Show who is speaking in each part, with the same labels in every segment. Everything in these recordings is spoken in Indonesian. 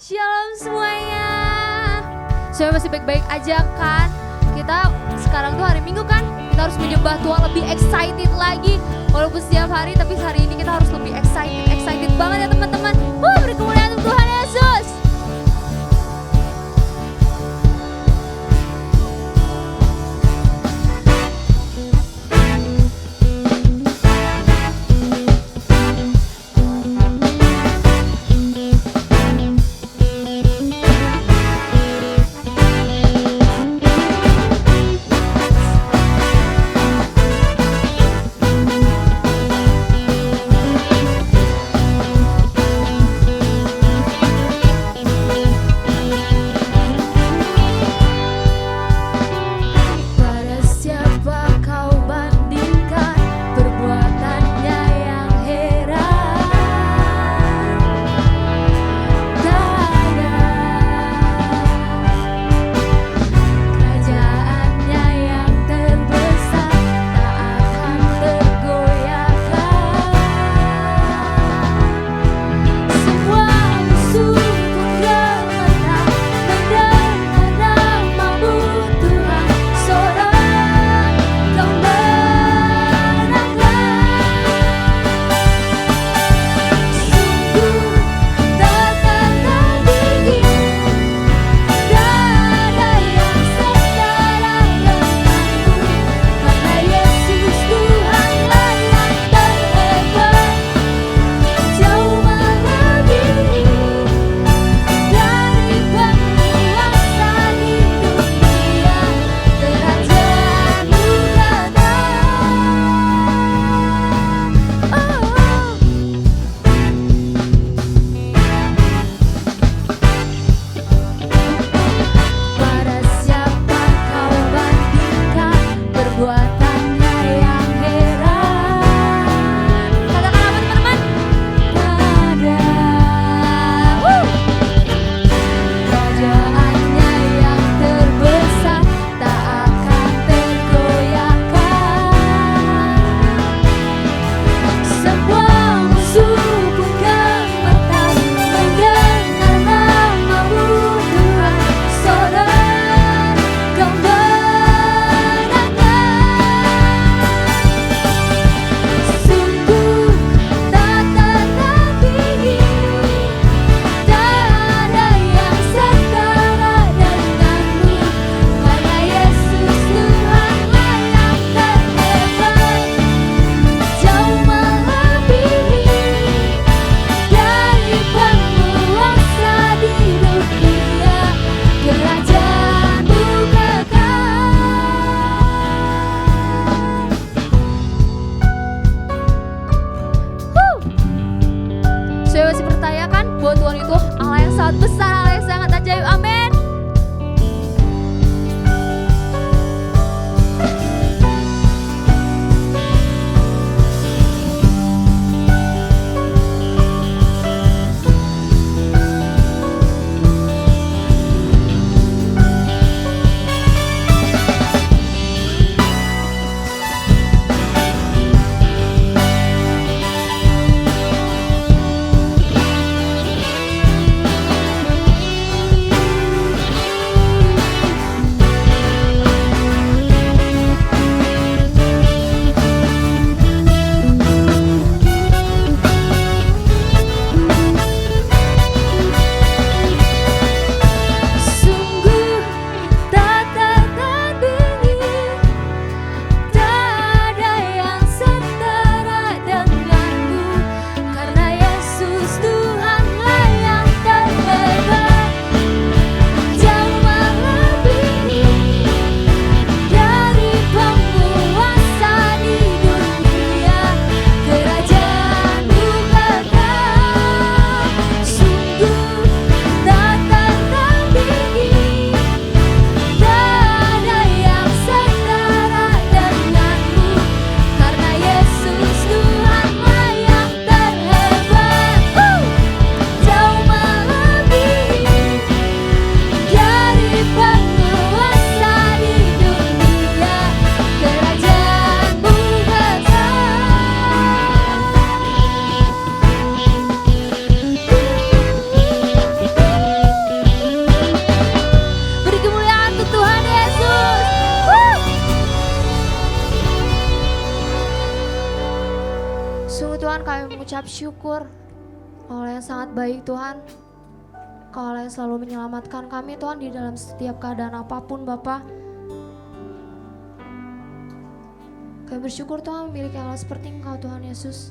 Speaker 1: Shalom semuanya. Saya masih baik-baik aja kan? Kita sekarang tuh hari Minggu kan? Kita harus menyembah Tuhan lebih excited lagi. Walaupun setiap hari, tapi hari ini kita harus lebih excited. Excited banget ya teman-teman. Beri kemuliaan untuk Tuhan Yesus. mengucap syukur. Kau yang sangat baik Tuhan. Kau yang selalu menyelamatkan kami Tuhan di dalam setiap keadaan apapun Bapa. Kami bersyukur Tuhan memiliki Allah seperti Engkau Tuhan Yesus.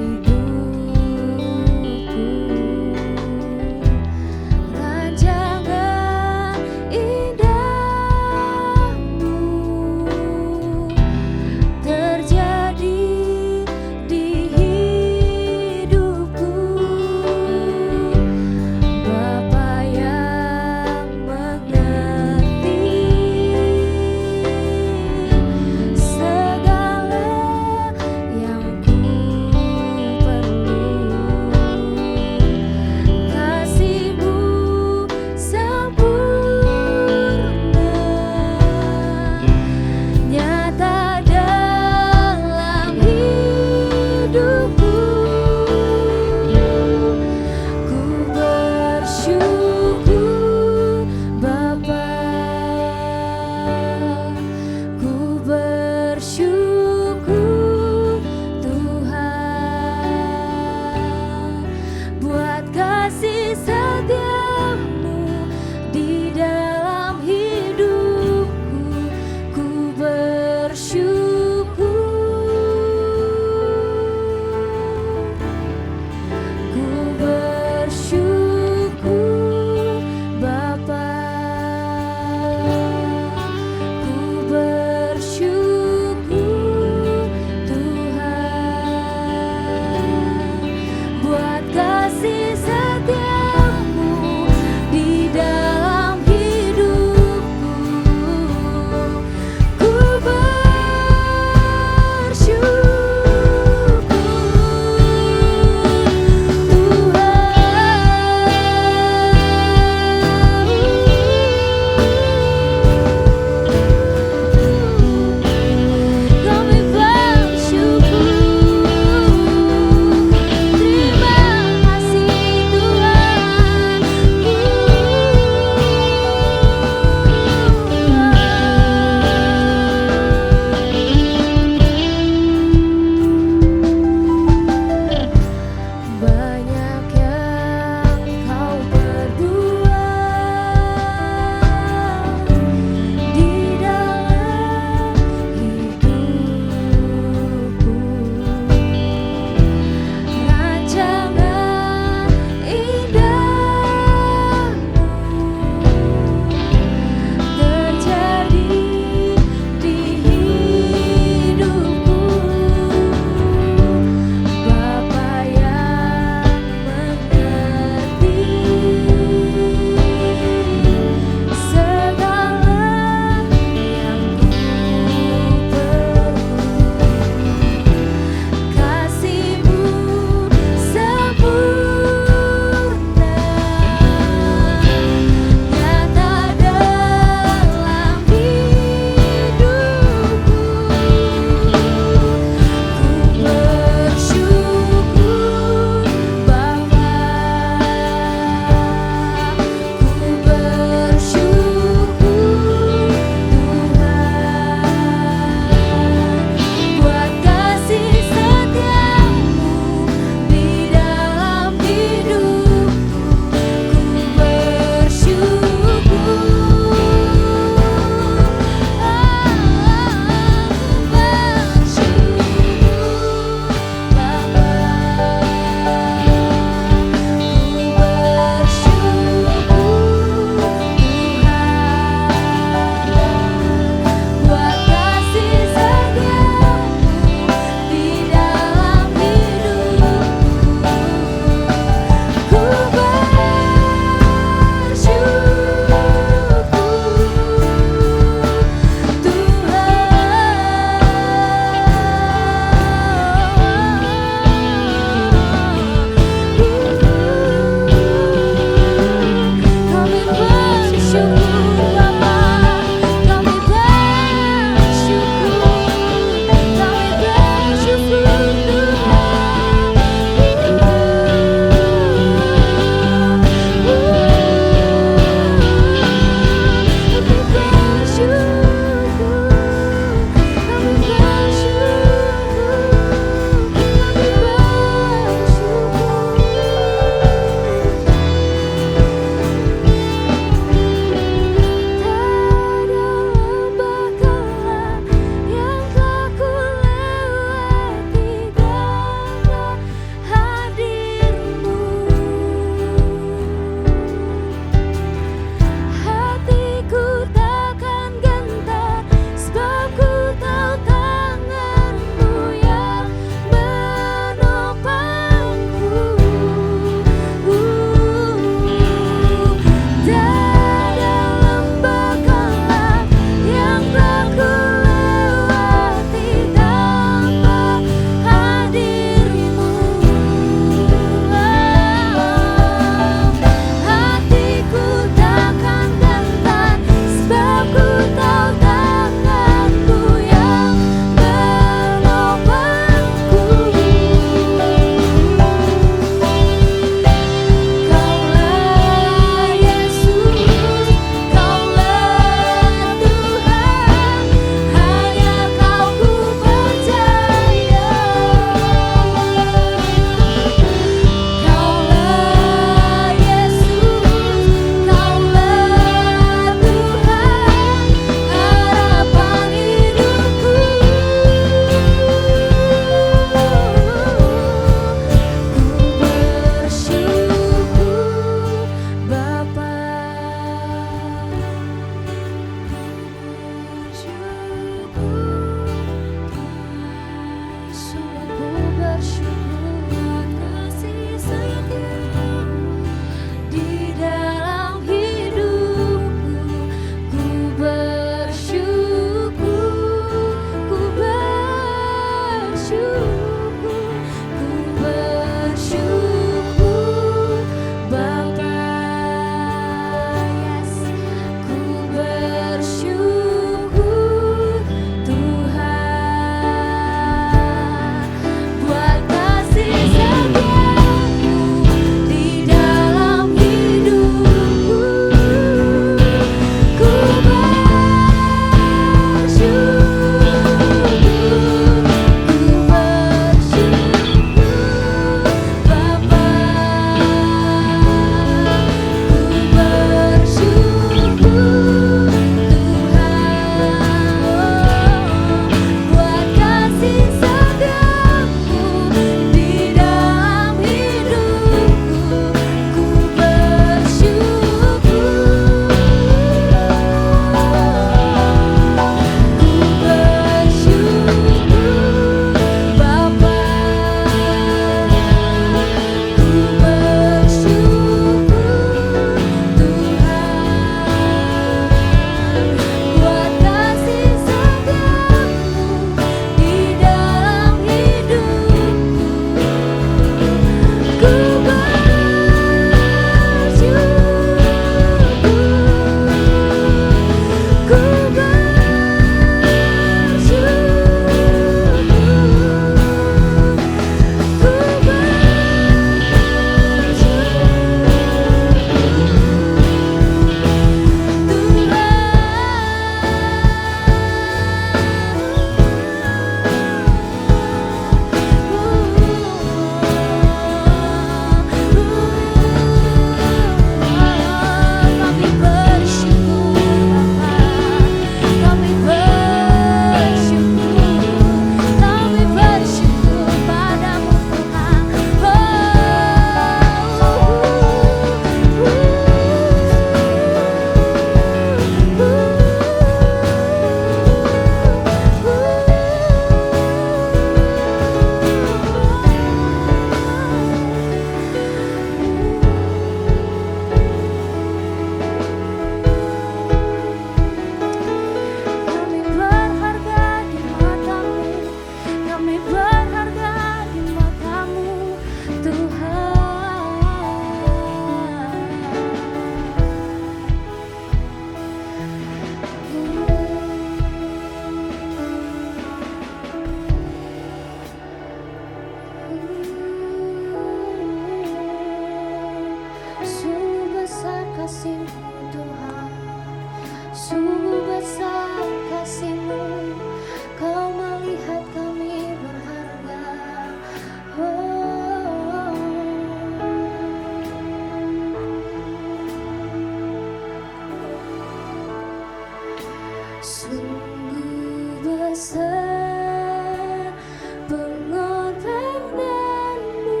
Speaker 1: Sungguh besar pengorbananmu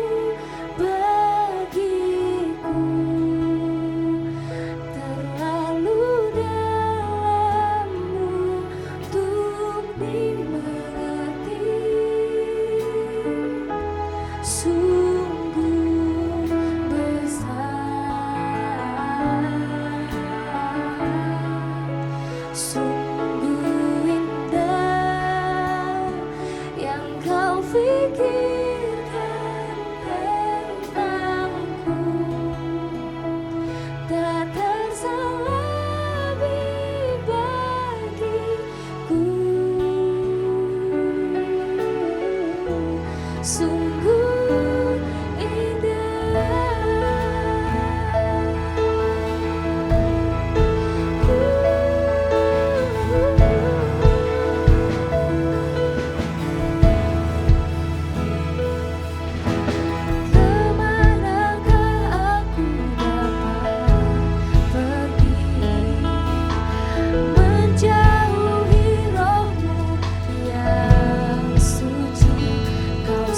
Speaker 1: bagiku, terlalu dalammu untuk dimengerti. Sungguh besar, sungguh indah yang kau pikirkan tentangku, tak tersalah bagiku. Sungguh indah. Kemanakah aku dapat pergi, menjauhi rohmu yang suci? Kau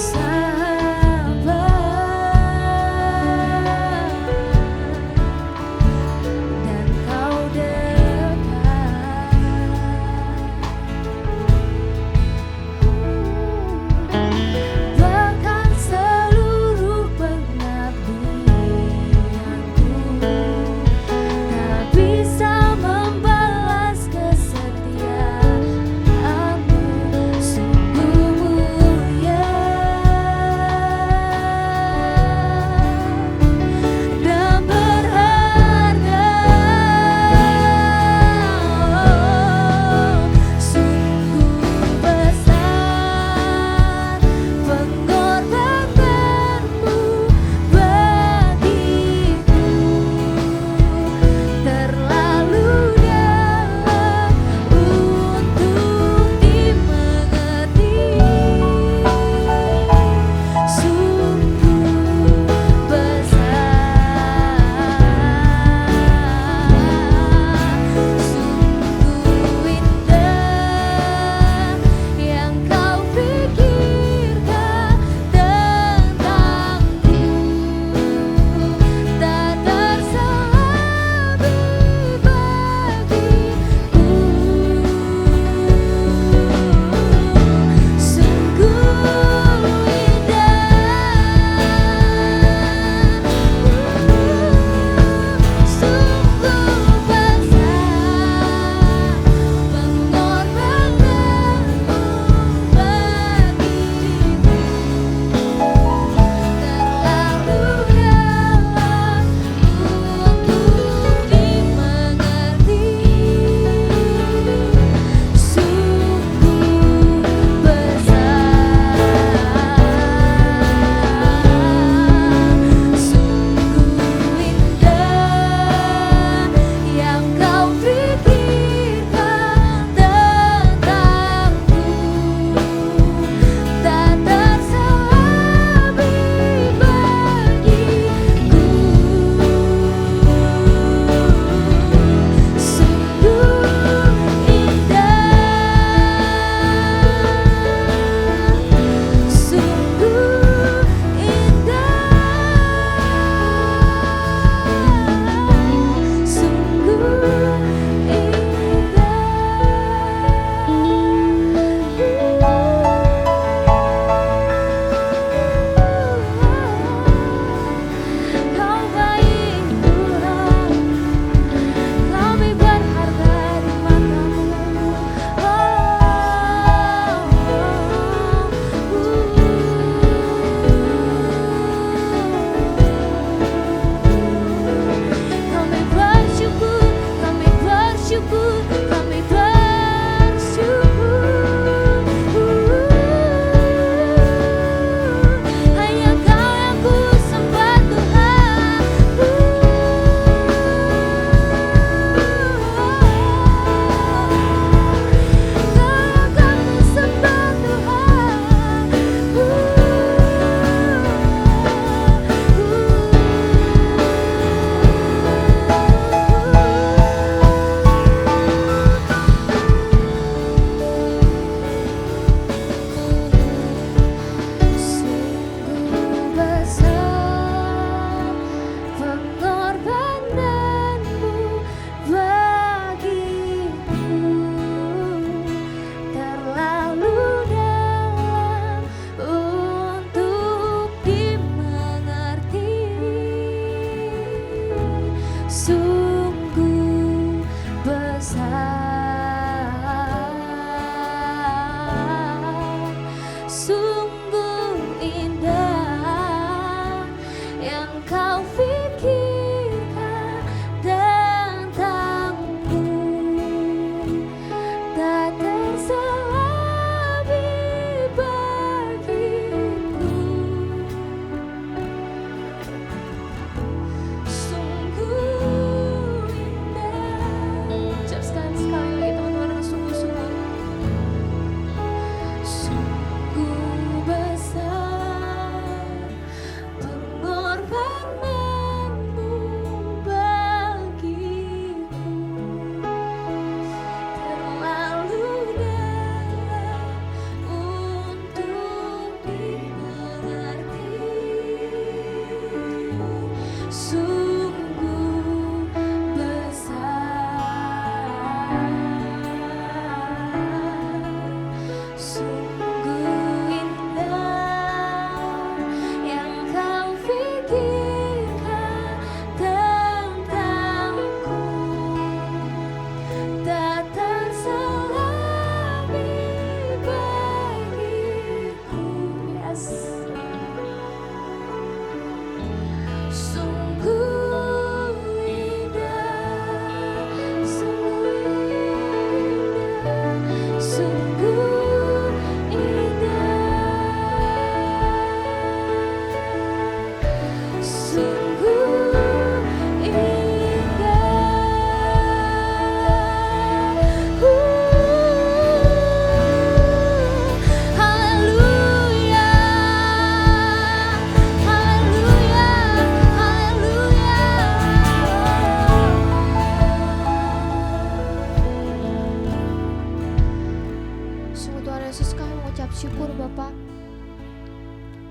Speaker 1: Yesus kami mengucap syukur Bapa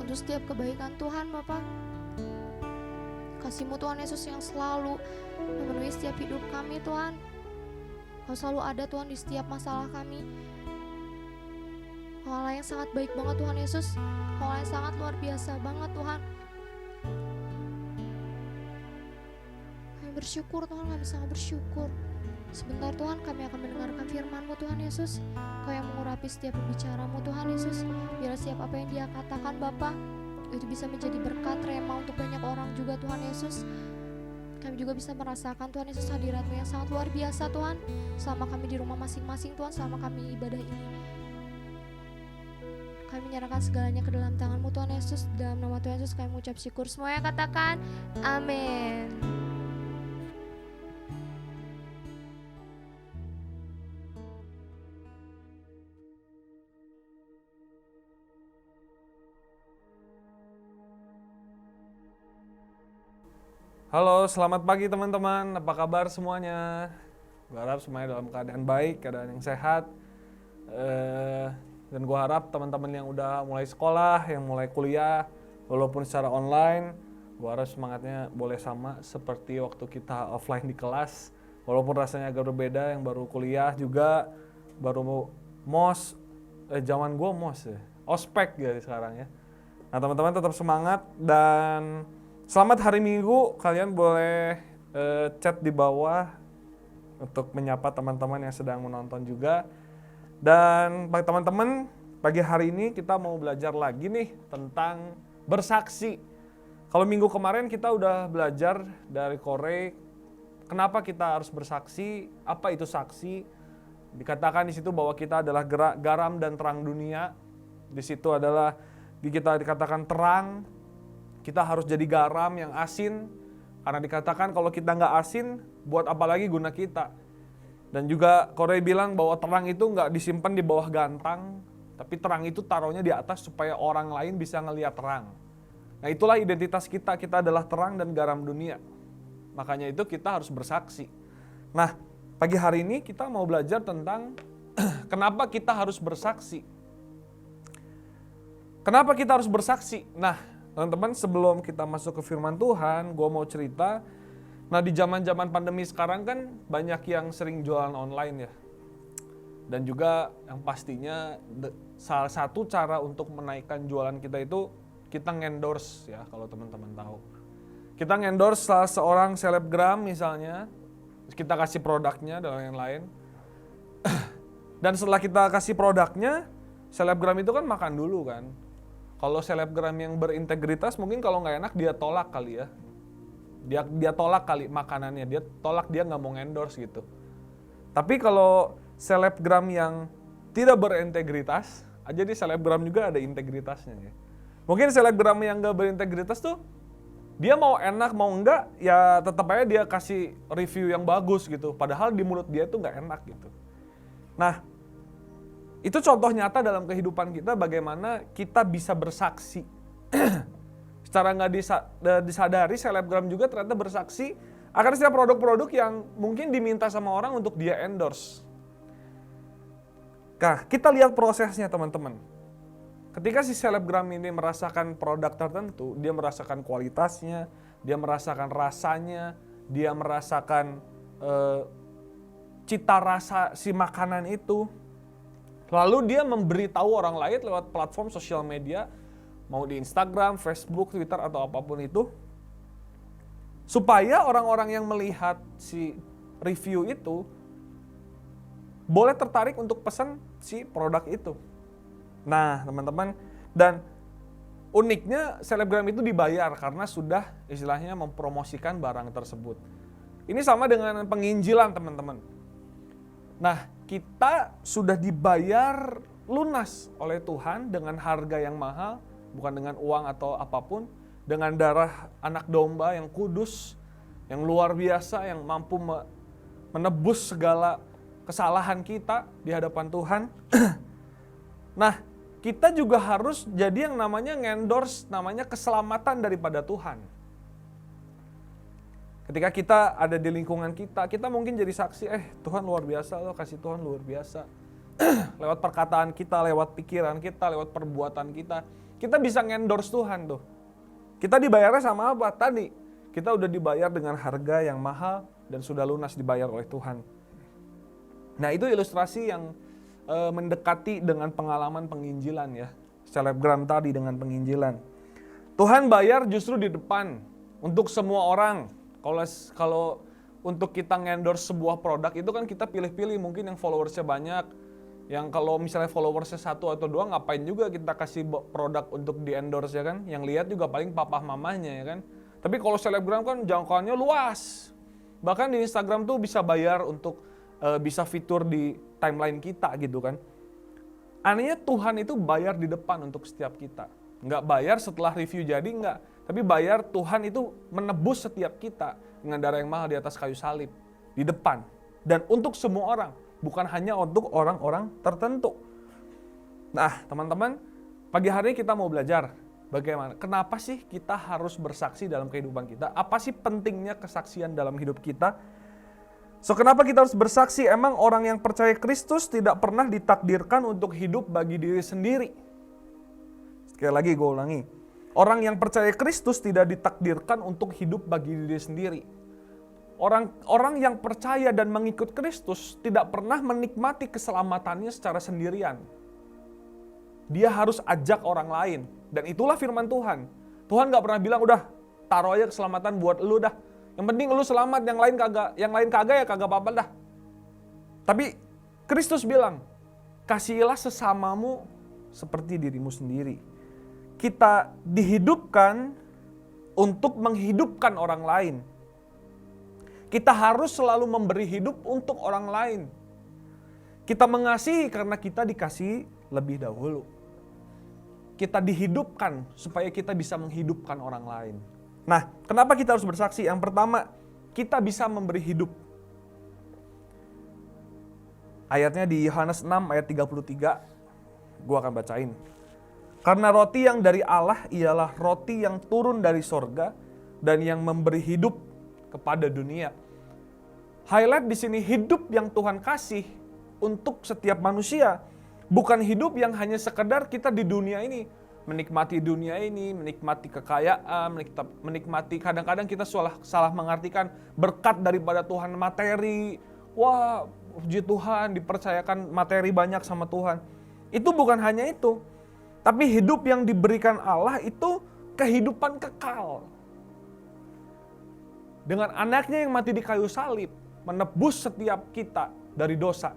Speaker 1: untuk setiap kebaikan Tuhan Bapa. Kasih-Mu Tuhan Yesus yang selalu memenuhi setiap hidup kami Tuhan. Kau selalu ada Tuhan di setiap masalah kami. Kau Allah yang sangat baik banget Tuhan Yesus. Kau Allah yang sangat luar biasa banget Tuhan. Kami bersyukur Tuhan, kami sangat bersyukur. Sebentar Tuhan kami akan mendengarkan firman-Mu Tuhan Yesus. Kau yang mengurapi setiap pembicara-Mu Tuhan Yesus. Biar setiap apa yang Dia katakan Bapa itu bisa menjadi berkat rema untuk banyak orang juga Tuhan Yesus. Kami juga bisa merasakan Tuhan Yesus hadirat-Mu yang sangat luar biasa Tuhan. Selama kami di rumah masing-masing Tuhan, selama kami ibadah ini. Kami menyerahkan segalanya ke dalam tangan-Mu Tuhan Yesus. Dalam nama Tuhan Yesus kami mengucap syukur. Semuanya katakan amin.
Speaker 2: Halo, selamat pagi teman-teman. Apa kabar semuanya? Gue harap semuanya dalam keadaan baik, keadaan yang sehat. Dan gue harap teman-teman yang udah mulai sekolah, yang mulai kuliah, walaupun secara online, gue harap semangatnya boleh sama seperti waktu kita offline di kelas. Walaupun rasanya agak berbeda, yang baru kuliah juga, baru MOS, zaman gue MOS ya, ospek ya sekarang ya. Nah teman-teman tetap semangat dan selamat hari Minggu, kalian boleh chat di bawah untuk menyapa teman-teman yang sedang menonton juga. Dan bagi teman-teman, pagi hari ini kita mau belajar lagi nih tentang bersaksi. Kalau minggu kemarin kita udah belajar dari Korey, kenapa kita harus bersaksi, apa itu saksi. Dikatakan di situ bahwa kita adalah garam dan terang dunia. Di situ adalah kita dikatakan terang. Kita harus jadi garam yang asin, karena dikatakan kalau kita nggak asin, buat apa lagi guna kita. Dan juga Korey bilang bahwa terang itu nggak disimpan di bawah gantang, tapi terang itu taruhnya di atas supaya orang lain bisa ngelihat terang. Nah itulah identitas kita, kita adalah terang dan garam dunia. Makanya itu kita harus bersaksi. Nah pagi hari ini kita mau belajar tentang kenapa kita harus bersaksi. Kenapa kita harus bersaksi? Nah teman-teman, sebelum kita masuk ke firman Tuhan, gue mau cerita. Nah di zaman-zaman pandemi sekarang kan banyak yang sering jualan online ya. Dan juga yang pastinya salah satu cara untuk menaikkan jualan kita itu kita ngendorse ya, kalau teman-teman tahu. Kita ngendorse salah seorang selebgram misalnya, kita kasih produknya dan lain-lain. Dan setelah kita kasih produknya, selebgram itu kan makan dulu kan. Kalau selebgram yang berintegritas mungkin kalau nggak enak dia tolak kali ya. Dia tolak kali makanannya, dia tolak, dia nggak mau endorse gitu. Tapi kalau selebgram yang tidak berintegritas, jadi selebgram juga ada integritasnya ya. Mungkin selebgram yang nggak berintegritas tuh, dia mau enak mau enggak, ya tetap aja dia kasih review yang bagus gitu. Padahal di mulut dia tuh nggak enak gitu. Nah, itu contoh nyata dalam kehidupan kita bagaimana kita bisa bersaksi. Secara nggak disadari, selebgram juga ternyata bersaksi akan setiap produk-produk yang mungkin diminta sama orang untuk dia endorse. Nah, kita lihat prosesnya teman-teman. Ketika si selebgram ini merasakan produk tertentu, dia merasakan kualitasnya, dia merasakan rasanya, dia merasakan cita rasa si makanan itu. Lalu dia memberitahu orang lain lewat platform sosial media, mau di Instagram, Facebook, Twitter, atau apapun itu, supaya orang-orang yang melihat si review itu boleh tertarik untuk pesan si produk itu. Nah teman-teman, dan uniknya selebgram itu dibayar karena sudah istilahnya mempromosikan barang tersebut. Ini sama dengan penginjilan teman-teman. Nah, kita sudah dibayar lunas oleh Tuhan dengan harga yang mahal, bukan dengan uang atau apapun, dengan darah anak domba yang kudus, yang luar biasa, yang mampu menebus segala kesalahan kita di hadapan Tuhan. Nah, kita juga harus jadi yang namanya ngendorse, namanya keselamatan daripada Tuhan. Ketika kita ada di lingkungan kita mungkin jadi saksi, Tuhan luar biasa loh, kasih Tuhan luar biasa. lewat perkataan kita, lewat pikiran kita, lewat perbuatan kita. Kita bisa ngendorse Tuhan tuh. Kita dibayarnya sama apa? Tadi, kita udah dibayar dengan harga yang mahal dan sudah lunas dibayar oleh Tuhan. Nah itu ilustrasi yang mendekati dengan pengalaman penginjilan ya. Selebgram tadi dengan penginjilan. Tuhan bayar justru di depan untuk semua orang. Kalau untuk kita ngendorse sebuah produk itu kan kita pilih-pilih, mungkin yang followersnya banyak. Yang kalau misalnya followersnya 1 atau 2 ngapain juga kita kasih produk untuk di endorse ya kan. Yang lihat juga paling papa mamanya ya kan. Tapi kalau selebgram kan jangkauannya luas. Bahkan di Instagram tuh bisa bayar untuk bisa fitur di timeline kita gitu kan. Anehnya Tuhan itu bayar di depan untuk setiap kita. Nggak bayar setelah review jadi enggak. Tapi bayar Tuhan itu menebus setiap kita dengan darah yang mahal di atas kayu salib. Di depan. Dan untuk semua orang. Bukan hanya untuk orang-orang tertentu. Nah teman-teman, pagi hari ini kita mau belajar. Bagaimana? Kenapa sih kita harus bersaksi dalam kehidupan kita? Apa sih pentingnya kesaksian dalam hidup kita? So kenapa kita harus bersaksi? Emang orang yang percaya Kristus tidak pernah ditakdirkan untuk hidup bagi diri sendiri. Sekali lagi gue ulangi. Orang yang percaya Kristus tidak ditakdirkan untuk hidup bagi diri sendiri. Orang yang percaya dan mengikut Kristus tidak pernah menikmati keselamatannya secara sendirian. Dia harus ajak orang lain. Dan itulah firman Tuhan. Tuhan gak pernah bilang, udah taruh aja keselamatan buat lu dah. Yang penting lu selamat, yang lain kagak ya kagak apa-apa dah. Tapi Kristus bilang, kasihilah sesamamu seperti dirimu sendiri. Kita dihidupkan untuk menghidupkan orang lain. Kita harus selalu memberi hidup untuk orang lain. Kita mengasihi karena kita dikasihi lebih dahulu. Kita dihidupkan supaya kita bisa menghidupkan orang lain. Nah, kenapa kita harus bersaksi? Yang pertama, kita bisa memberi hidup. Ayatnya di Yohanes 6 ayat 33, gue akan bacain. Karena roti yang dari Allah ialah roti yang turun dari sorga dan yang memberi hidup kepada dunia. Highlight di sini hidup yang Tuhan kasih untuk setiap manusia. Bukan hidup yang hanya sekedar kita di dunia ini. Menikmati dunia ini, menikmati kekayaan, menikmati kadang-kadang kita salah mengartikan berkat daripada Tuhan materi. Wah, puji Tuhan dipercayakan materi banyak sama Tuhan. Itu bukan hanya itu. Tapi hidup yang diberikan Allah itu kehidupan kekal. Dengan anaknya yang mati di kayu salib, menebus setiap kita dari dosa.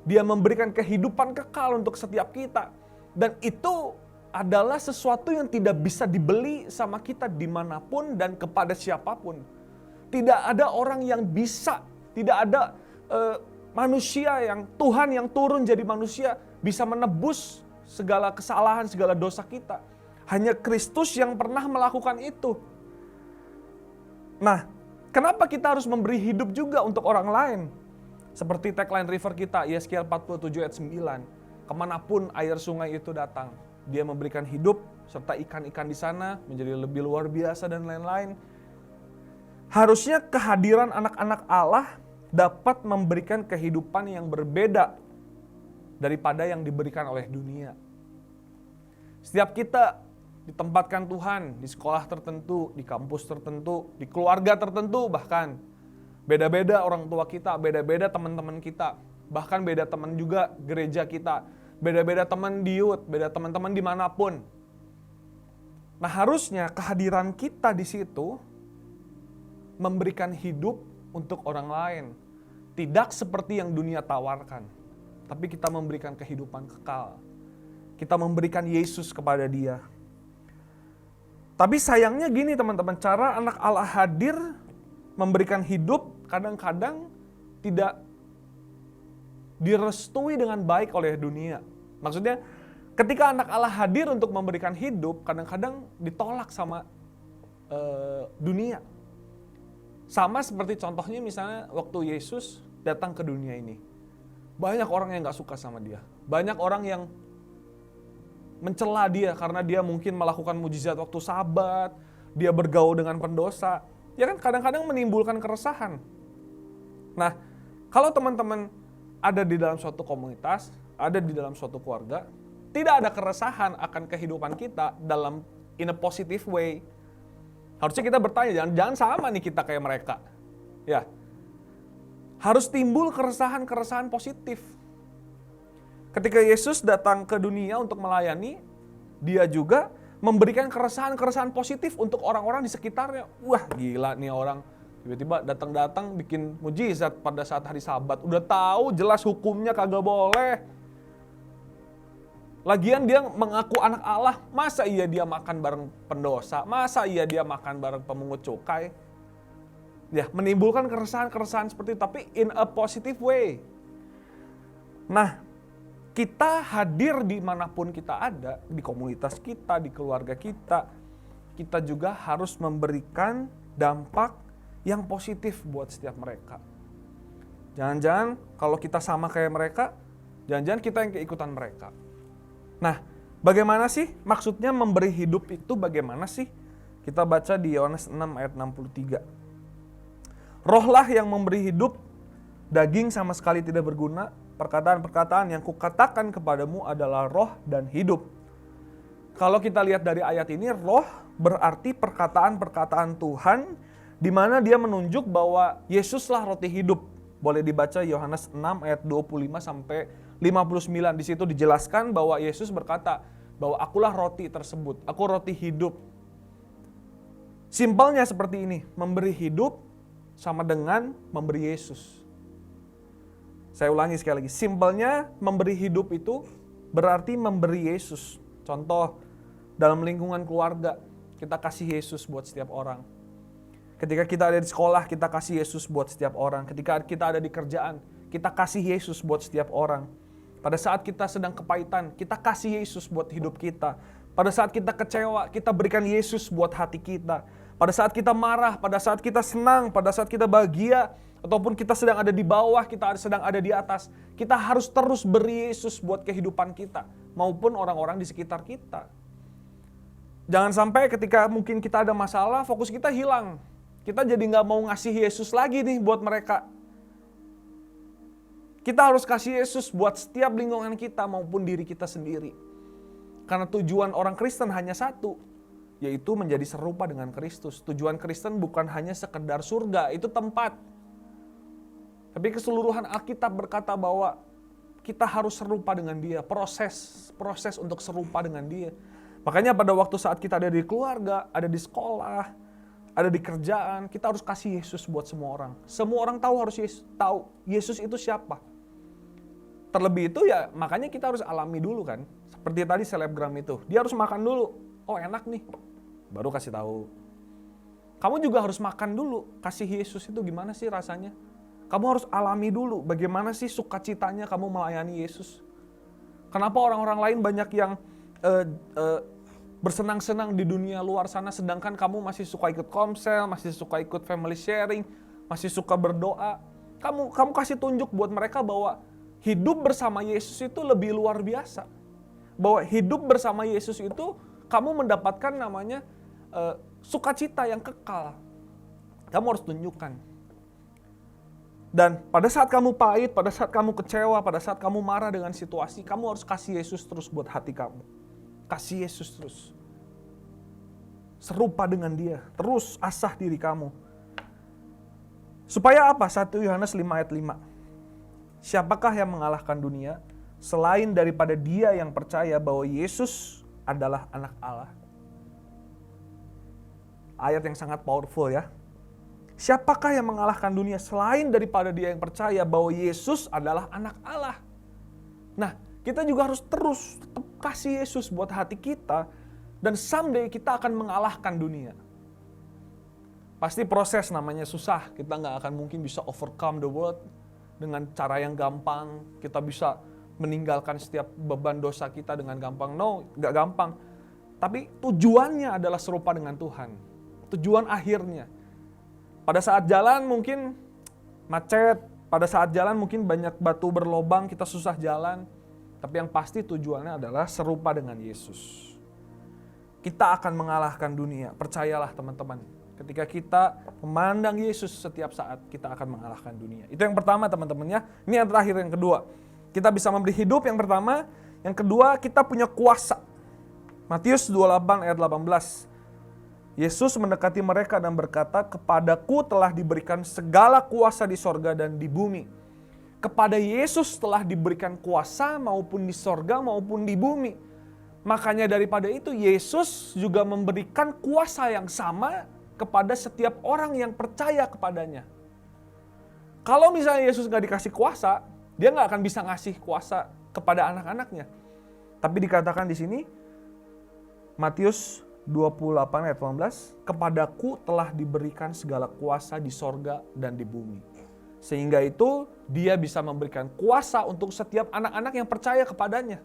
Speaker 2: Dia memberikan kehidupan kekal untuk setiap kita. Dan itu adalah sesuatu yang tidak bisa dibeli sama kita dimanapun dan kepada siapapun. Tidak ada orang yang bisa, tidak ada manusia yang Tuhan yang turun jadi manusia bisa menebus segala kesalahan, segala dosa kita. Hanya Kristus yang pernah melakukan itu. Nah, kenapa kita harus memberi hidup juga untuk orang lain? Seperti tagline river kita, Yeskiel 47 ayat 9. Kemanapun air sungai itu datang, dia memberikan hidup, serta ikan-ikan di sana menjadi lebih luar biasa dan lain-lain. Harusnya kehadiran anak-anak Allah dapat memberikan kehidupan yang berbeda daripada yang diberikan oleh dunia. Setiap kita ditempatkan Tuhan di sekolah tertentu, di kampus tertentu, di keluarga tertentu bahkan. Beda-beda orang tua kita, beda-beda teman-teman kita, bahkan beda teman juga gereja kita, beda-beda teman di youth, beda teman-teman dimanapun. Nah harusnya kehadiran kita di situ memberikan hidup untuk orang lain. Tidak seperti yang dunia tawarkan. Tapi kita memberikan kehidupan kekal. Kita memberikan Yesus kepada dia. Tapi sayangnya gini teman-teman, cara anak Allah hadir memberikan hidup kadang-kadang tidak direstui dengan baik oleh dunia. Maksudnya ketika anak Allah hadir untuk memberikan hidup, kadang-kadang ditolak sama dunia. Sama seperti contohnya misalnya waktu Yesus datang ke dunia ini. Banyak orang yang gak suka sama dia. Banyak orang yang mencela dia karena dia mungkin melakukan mujizat waktu Sabat. Dia bergaul dengan pendosa. Ya kan kadang-kadang menimbulkan keresahan. Nah, kalau teman-teman ada di dalam suatu komunitas, ada di dalam suatu keluarga, tidak ada keresahan akan kehidupan kita dalam in a positive way. Harusnya kita bertanya, jangan sama nih kita kayak mereka. Ya. Harus timbul keresahan-keresahan positif. Ketika Yesus datang ke dunia untuk melayani, dia juga memberikan keresahan-keresahan positif untuk orang-orang di sekitarnya. Wah, gila nih orang. Tiba-tiba datang-datang bikin mujizat pada saat hari Sabat. Udah tahu jelas hukumnya kagak boleh. Lagian dia mengaku anak Allah. Masa iya dia makan bareng pendosa? Masa iya dia makan bareng pemungut cukai? Ya, menimbulkan keresahan-keresahan seperti itu, tapi in a positive way. Nah, kita hadir dimanapun kita ada, di komunitas kita, di keluarga kita, kita juga harus memberikan dampak yang positif buat setiap mereka. Jangan-jangan kalau kita sama kayak mereka, jangan-jangan kita yang keikutan mereka. Nah, bagaimana sih maksudnya memberi hidup itu bagaimana sih? Kita baca di Yohanes 6 ayat 63. Rohlah yang memberi hidup, daging sama sekali tidak berguna. Perkataan-perkataan yang kukatakan kepadamu adalah roh dan hidup. Kalau kita lihat dari ayat ini, roh berarti perkataan-perkataan Tuhan di mana dia menunjuk bahwa Yesuslah roti hidup. Boleh dibaca Yohanes 6 ayat 25 sampai 59. Di situ dijelaskan bahwa Yesus berkata bahwa akulah roti tersebut, aku roti hidup. Simpelnya seperti ini, memberi hidup sama dengan memberi Yesus. Saya ulangi sekali lagi, simpelnya memberi hidup itu berarti memberi Yesus. Contoh, dalam lingkungan keluarga, kita kasih Yesus buat setiap orang. Ketika kita ada di sekolah, kita kasih Yesus buat setiap orang. Ketika kita ada di kerjaan, kita kasih Yesus buat setiap orang. Pada saat kita sedang kepahitan, kita kasih Yesus buat hidup kita. Pada saat kita kecewa, kita berikan Yesus buat hati kita. Pada saat kita marah, pada saat kita senang, pada saat kita bahagia, ataupun kita sedang ada di bawah, kita sedang ada di atas, kita harus terus beri Yesus buat kehidupan kita, maupun orang-orang di sekitar kita. Jangan sampai ketika mungkin kita ada masalah, fokus kita hilang. Kita jadi nggak mau ngasih Yesus lagi nih buat mereka. Kita harus kasih Yesus buat setiap lingkungan kita maupun diri kita sendiri. Karena tujuan orang Kristen hanya satu, yaitu menjadi serupa dengan Kristus. Tujuan Kristen bukan hanya sekedar surga, itu tempat. Tapi keseluruhan Alkitab berkata bahwa kita harus serupa dengan Dia, proses untuk serupa dengan Dia. Makanya pada waktu saat kita ada di keluarga, ada di sekolah, ada di kerjaan, kita harus kasih Yesus buat semua orang. Semua orang harus tahu Yesus itu siapa. Terlebih itu ya makanya kita harus alami dulu kan. Seperti tadi selebgram itu, dia harus makan dulu. Oh enak nih, baru kasih tahu. Kamu juga harus makan dulu, kasih Yesus itu gimana sih rasanya. Kamu harus alami dulu bagaimana sih sukacitanya kamu melayani Yesus. Kenapa orang-orang lain banyak yang bersenang-senang di dunia luar sana, sedangkan kamu masih suka ikut komsel, masih suka ikut family sharing, masih suka berdoa. Kamu kasih tunjuk buat mereka bahwa hidup bersama Yesus itu lebih luar biasa. Bahwa hidup bersama Yesus itu kamu mendapatkan namanya sukacita yang kekal. Kamu harus tunjukkan. Dan pada saat kamu pahit, pada saat kamu kecewa, pada saat kamu marah dengan situasi, kamu harus kasih Yesus terus buat hati kamu. Kasih Yesus terus. Serupa dengan Dia. Terus asah diri kamu. Supaya apa? 1 Yohanes 5 ayat 5. Siapakah yang mengalahkan dunia selain daripada dia yang percaya bahwa Yesus adalah anak Allah? Ayat yang sangat powerful ya. Siapakah yang mengalahkan dunia selain daripada dia yang percaya bahwa Yesus adalah anak Allah? Nah, kita juga harus terus tetap kasih Yesus buat hati kita, dan someday kita akan mengalahkan dunia. Pasti proses namanya susah, kita nggak akan mungkin bisa overcome the world dengan cara yang gampang, kita bisa meninggalkan setiap beban dosa kita dengan gampang. No, nggak gampang. Tapi tujuannya adalah serupa dengan Tuhan. Tujuan akhirnya. Pada saat jalan mungkin macet, pada saat jalan mungkin banyak batu berlobang, kita susah jalan. Tapi yang pasti tujuannya adalah serupa dengan Yesus. Kita akan mengalahkan dunia, percayalah teman-teman. Ketika kita memandang Yesus setiap saat, kita akan mengalahkan dunia. Itu yang pertama teman-teman ya. Ini yang terakhir, yang kedua. Kita bisa memberi hidup yang pertama. Yang kedua, kita punya kuasa. Matius 28 ayat 18. Yesus mendekati mereka dan berkata, "Kepadaku telah diberikan segala kuasa di sorga dan di bumi." Kepada Yesus telah diberikan kuasa maupun di sorga maupun di bumi. Makanya daripada itu Yesus juga memberikan kuasa yang sama kepada setiap orang yang percaya kepadanya. Kalau misalnya Yesus gak dikasih kuasa, dia gak akan bisa ngasih kuasa kepada anak-anaknya. Tapi dikatakan di sini, Matius 28 ayat 18, "Kepadaku telah diberikan segala kuasa di sorga dan di bumi." Sehingga itu dia bisa memberikan kuasa untuk setiap anak-anak yang percaya kepadanya.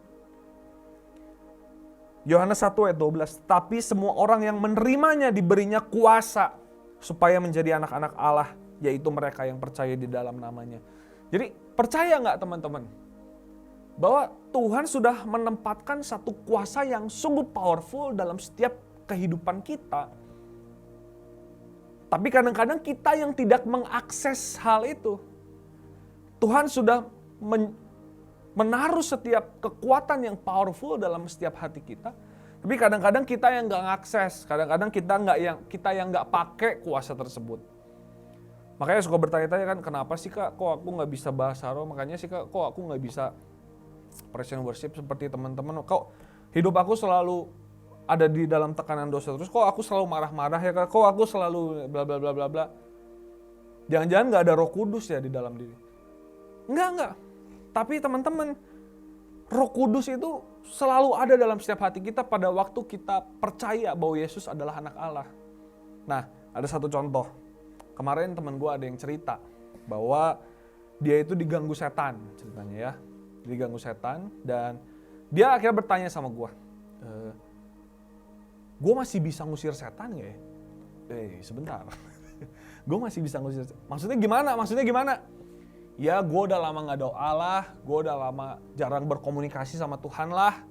Speaker 2: Yohanes 1 ayat 12, "Tapi semua orang yang menerimanya diberinya kuasa supaya menjadi anak-anak Allah, yaitu mereka yang percaya di dalam namanya." Jadi percaya nggak teman-teman? Bahwa Tuhan sudah menempatkan satu kuasa yang sungguh powerful dalam setiap kehidupan kita. Tapi kadang-kadang kita yang tidak mengakses hal itu. Tuhan sudah menaruh setiap kekuatan yang powerful dalam setiap hati kita. Tapi kadang-kadang kita yang nggak ngakses. Kadang-kadang kita yang nggak pakai kuasa tersebut. Makanya suka bertanya-tanya kan, kenapa sih Kak, kok aku nggak bisa bahasa roh? Makanya sih Kak, kok aku nggak bisa praise and worship seperti teman-teman? Kok hidup aku selalu ada di dalam tekanan dosa terus, kok aku selalu marah-marah ya Kak, kok aku selalu bla bla bla bla bla. Jangan-jangan nggak ada Roh Kudus ya di dalam diri? Enggak. Tapi teman-teman, Roh Kudus itu selalu ada dalam setiap hati kita pada waktu kita percaya bahwa Yesus adalah anak Allah. Nah, ada satu contoh. Kemarin teman gue ada yang cerita bahwa dia itu diganggu setan ceritanya ya. Diganggu setan dan dia akhirnya bertanya sama gue, "Gue masih bisa ngusir setan gak ya?" Sebentar. Gue masih bisa ngusir setan. Maksudnya gimana? Ya gue udah lama gak doa lah, gue udah lama jarang berkomunikasi sama Tuhan lah,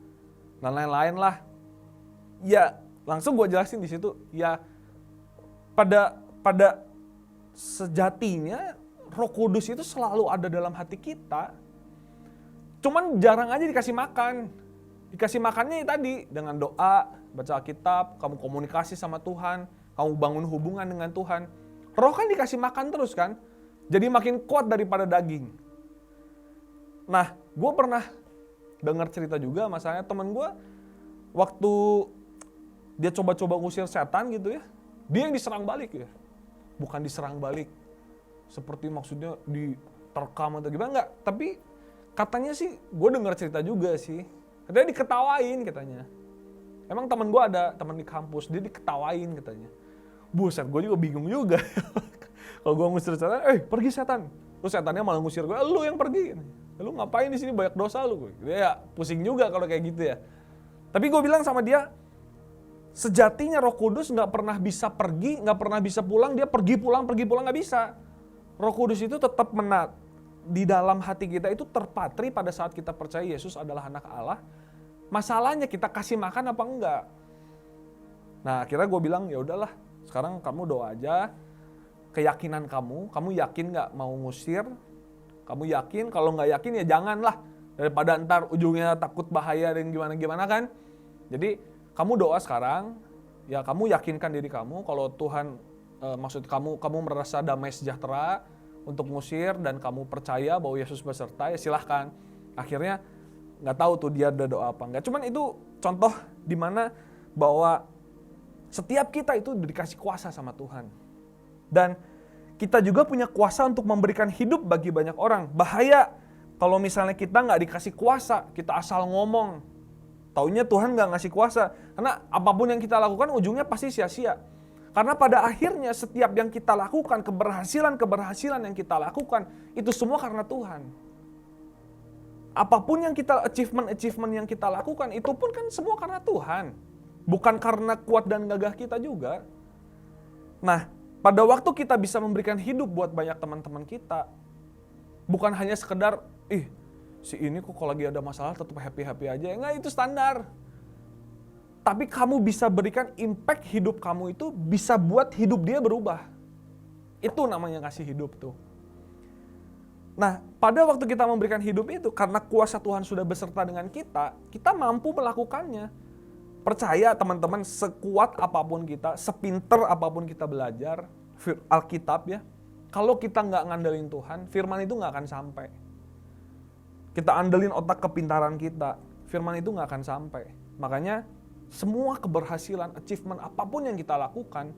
Speaker 2: dan lain-lain lah. Ya langsung gue jelasin di situ. Ya pada sejatinya Roh Kudus itu selalu ada dalam hati kita. Cuman jarang aja dikasih makan. Dikasih makannya tadi dengan doa, baca Alkitab, kamu komunikasi sama Tuhan, kamu bangun hubungan dengan Tuhan. Roh kan dikasih makan terus kan. Jadi makin kuat daripada daging. Nah, gue pernah dengar cerita juga, masalahnya temen gue waktu dia coba-coba ngusir setan gitu ya, dia yang diserang balik ya. Bukan diserang balik seperti maksudnya diterkam atau gimana, enggak. Tapi katanya sih, gue dengar cerita juga sih, katanya diketawain katanya. Emang temen gue ada temen di kampus, dia diketawain katanya. Buset, gue juga bingung juga. Kalau gue ngusir setan, pergi setan. Terus setannya malah ngusir gue, lu yang pergi. Lu ngapain di sini, banyak dosa lu. Dia ya pusing juga kalau kayak gitu ya. Tapi gue bilang sama dia, sejatinya Roh Kudus nggak pernah bisa pergi, nggak pernah bisa pulang. Dia pergi pulang nggak bisa. Roh Kudus itu tetap di dalam hati kita itu terpatri pada saat kita percaya Yesus adalah anak Allah. Masalahnya kita kasih makan apa enggak. Nah akhirnya gue bilang ya udahlah, sekarang kamu doa aja. Keyakinan kamu yakin nggak mau ngusir? Kamu yakin? Kalau nggak yakin ya janganlah. Daripada ntar ujungnya takut bahaya dan gimana-gimana kan. Jadi kamu doa sekarang, ya kamu yakinkan diri kamu kalau Tuhan maksud kamu merasa damai sejahtera untuk ngusir dan kamu percaya bahwa Yesus beserta, ya silahkan. Akhirnya nggak tahu tuh dia ada doa apa enggak. Cuman itu contoh di mana bahwa setiap kita itu dikasih kuasa sama Tuhan. Dan kita juga punya kuasa untuk memberikan hidup bagi banyak orang. Bahaya kalau misalnya kita nggak dikasih kuasa, kita asal ngomong. Taunya Tuhan nggak ngasih kuasa. Karena apapun yang kita lakukan ujungnya pasti sia-sia. Karena pada akhirnya setiap yang kita lakukan, keberhasilan yang kita lakukan, itu semua karena Tuhan. Apapun yang kita achievement yang kita lakukan, itu pun kan semua karena Tuhan. Bukan karena kuat dan gagah kita juga. Nah, pada waktu kita bisa memberikan hidup buat banyak teman-teman kita, bukan hanya sekedar, si ini kok kalau lagi ada masalah tetap happy-happy aja. Enggak, itu standar. tapi kamu bisa berikan impact hidup kamu itu bisa buat hidup dia berubah. Itu namanya kasih hidup tuh. Nah, pada waktu kita memberikan hidup itu, karena kuasa Tuhan sudah beserta dengan kita, kita mampu melakukannya. Percaya teman-teman, sekuat apapun kita, sepinter apapun kita belajar, Alkitab ya, kalau kita nggak ngandelin Tuhan, firman itu nggak akan sampai. Kita andelin otak kepintaran kita, firman itu nggak akan sampai. Makanya, semua keberhasilan, achievement apapun yang kita lakukan,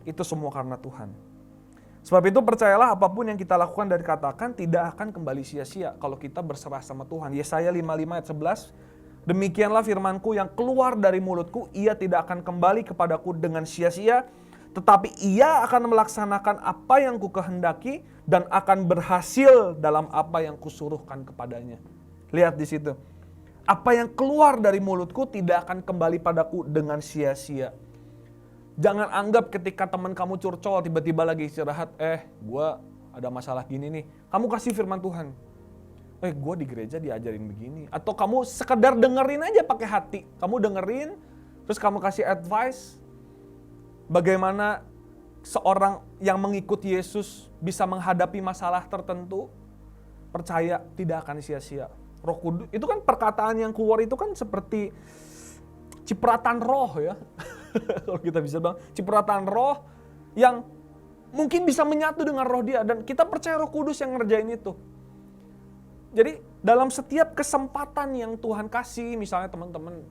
Speaker 2: itu semua karena Tuhan. Sebab itu percayalah apapun yang kita lakukan dan katakan tidak akan kembali sia-sia kalau kita berserah sama Tuhan. Yesaya 55 ayat 11, demikianlah firmanku yang keluar dari mulutku, ia tidak akan kembali kepadaku dengan sia-sia, tetapi ia akan melaksanakan apa yang kukehendaki dan akan berhasil dalam apa yang kusuruhkan kepadanya. Lihat di situ. Apa yang keluar dari mulutku tidak akan kembali padaku dengan sia-sia. Jangan anggap ketika teman kamu curcol tiba-tiba lagi istirahat, gue ada masalah gini nih. Kamu kasih firman Tuhan. Gue di gereja diajarin begini. Atau kamu sekedar dengerin aja pakai hati. Kamu dengerin, terus kamu kasih advice. Bagaimana seorang yang mengikut Yesus bisa menghadapi masalah tertentu. Percaya tidak akan sia-sia. Roh Kudus, itu kan perkataan yang keluar itu kan seperti cipratan roh ya. Kalau kita bisa bilang, cipratan roh yang mungkin bisa menyatu dengan roh dia. Dan kita percaya Roh Kudus yang ngerjain itu. Jadi dalam setiap kesempatan yang Tuhan kasih, misalnya teman-teman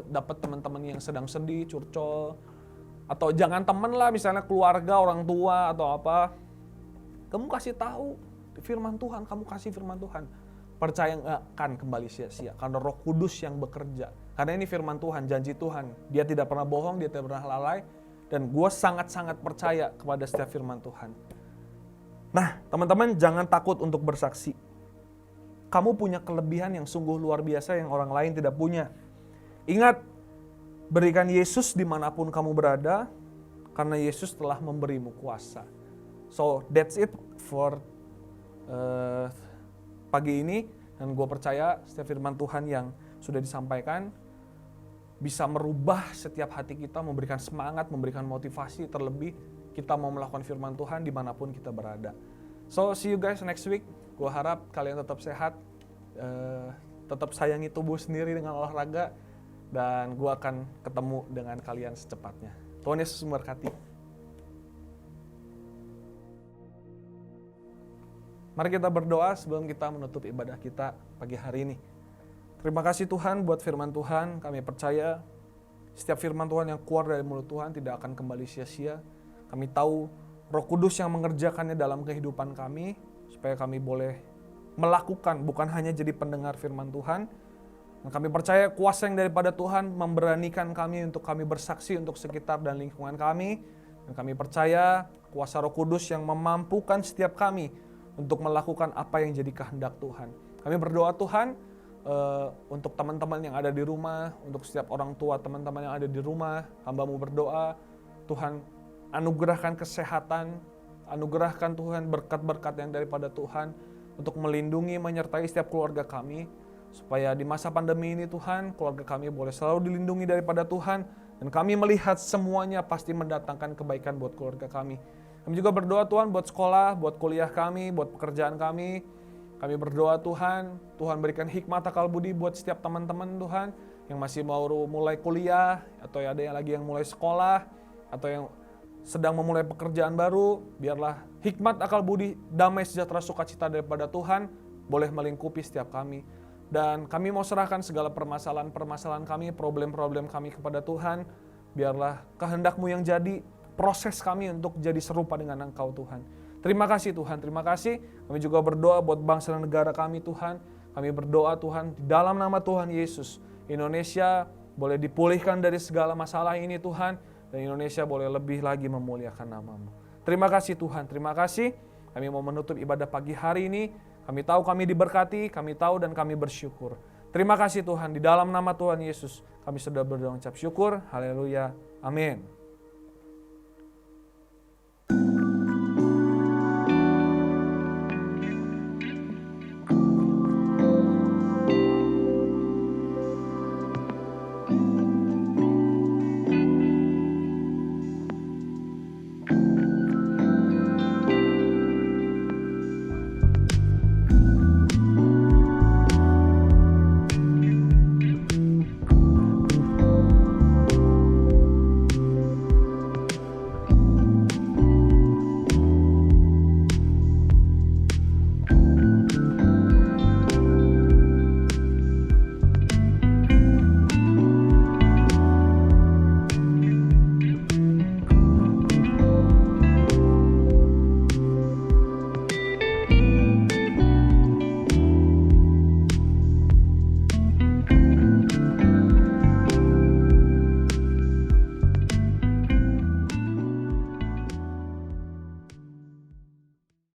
Speaker 2: dapat teman-teman yang sedang sedih, curcol, atau jangan teman lah, misalnya keluarga, orang tua atau apa, kamu kasih tahu firman Tuhan, kamu kasih firman Tuhan. Percaya nggak akan kembali sia-sia, karena Roh Kudus yang bekerja. Karena ini firman Tuhan, janji Tuhan. Dia tidak pernah bohong, dia tidak pernah lalai. Dan gue sangat-sangat percaya kepada setiap firman Tuhan. Nah, teman-teman jangan takut untuk bersaksi. Kamu punya kelebihan yang sungguh luar biasa yang orang lain tidak punya. Ingat, berikan Yesus dimanapun kamu berada, karena Yesus telah memberimu kuasa. So, that's it for pagi ini, dan gue percaya setiap firman Tuhan yang sudah disampaikan bisa merubah setiap hati kita, memberikan semangat, memberikan motivasi, terlebih kita mau melakukan firman Tuhan dimanapun kita berada. So, see you guys next week. Gue harap kalian tetap sehat, tetap sayangi tubuh sendiri dengan olahraga, dan gue akan ketemu dengan kalian secepatnya. Tuhan Yesus memberkati. Mari kita berdoa sebelum kita menutup ibadah kita pagi hari ini. Terima kasih Tuhan buat firman Tuhan. Kami percaya setiap firman Tuhan yang keluar dari mulut Tuhan tidak akan kembali sia-sia. Kami tahu Roh Kudus yang mengerjakannya dalam kehidupan kami, supaya kami boleh melakukan, bukan hanya jadi pendengar firman Tuhan. Dan kami percaya kuasa yang daripada Tuhan memberanikan kami untuk kami bersaksi untuk sekitar dan lingkungan kami. Dan kami percaya kuasa Roh Kudus yang memampukan setiap kami untuk melakukan apa yang jadi kehendak Tuhan. Kami berdoa Tuhan untuk teman-teman yang ada di rumah, untuk setiap orang tua teman-teman yang ada di rumah, hamba-Mu berdoa, Tuhan anugerahkan kesehatan, anugerahkan Tuhan berkat-berkat yang daripada Tuhan, untuk melindungi, menyertai setiap keluarga kami, supaya di masa pandemi ini Tuhan, keluarga kami boleh selalu dilindungi daripada Tuhan, dan kami melihat semuanya pasti mendatangkan kebaikan buat keluarga kami. Kami juga berdoa Tuhan buat sekolah, buat kuliah kami, buat pekerjaan kami. Kami berdoa Tuhan berikan hikmat akal budi buat setiap teman-teman Tuhan yang masih mau mulai kuliah, atau ada yang lagi yang mulai sekolah, atau yang sedang memulai pekerjaan baru. Biarlah hikmat akal budi, damai sejahtera sukacita daripada Tuhan boleh melingkupi setiap kami. Dan kami mau serahkan segala permasalahan-permasalahan kami, problem-problem kami kepada Tuhan. Biarlah kehendak-Mu yang jadi, proses kami untuk jadi serupa dengan Engkau Tuhan. Terima kasih Tuhan, terima kasih. Kami juga berdoa buat bangsa dan negara kami Tuhan. Kami berdoa Tuhan di dalam nama Tuhan Yesus, Indonesia boleh dipulihkan dari segala masalah ini Tuhan. Dan Indonesia boleh lebih lagi memuliakan nama-Mu. Terima kasih Tuhan, terima kasih. Kami mau menutup ibadah pagi hari ini. Kami tahu kami diberkati, kami tahu dan kami bersyukur. Terima kasih Tuhan, di dalam nama Tuhan Yesus kami sudah berdoa ucap syukur. Haleluya, amin.